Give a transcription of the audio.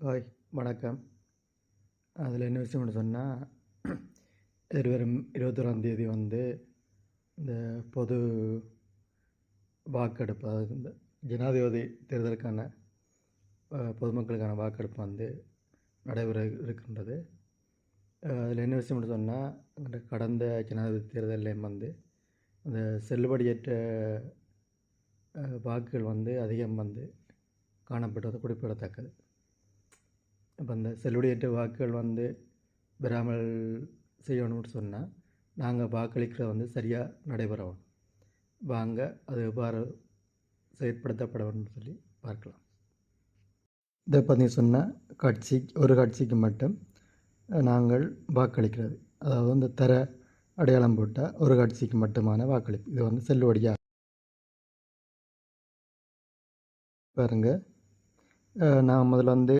Hi, வணக்கம். அதில் என்ன விஷயம்னு சொன்னால், எதிர்வரும் 21ஆம் தேதி இந்த பொது வாக்கெடுப்பு, அதாவது இந்த ஜனாதிபதி தேர்தலுக்கான பொதுமக்களுக்கான வாக்கெடுப்பு நடைபெற இருக்கின்றது. அதில் என்ன விஷயம்னு சொன்னால், இந்த கடந்த ஜனாதிபதி தேர்தலையும் அந்த செல்லுபடியற்ற வாக்குகள் அதிகம் காணப்பட்டது குறிப்பிடத்தக்கது. இப்போ இந்த செல்லுபடியற்ற வாக்குகள் பெறாமல் செய்யணும்னு சொன்னால், நாங்கள் வாக்களிக்கிறது சரியாக நடைபெறணும். வாங்க அது எவ்வாறு செயற்படுத்தப்பட வேணும்னு சொல்லி பார்க்கலாம். இதை பற்றி சொன்னால், ஒரு கட்சிக்கு மட்டும் நாங்கள் வாக்களிக்கிறது, அதாவது இந்த தர அடையாளம் போட்டால் ஒரு கட்சிக்கு மட்டுமான வாக்களிப்பு. இது செல்லுபடியாக பாருங்கள். நான் முதல்ல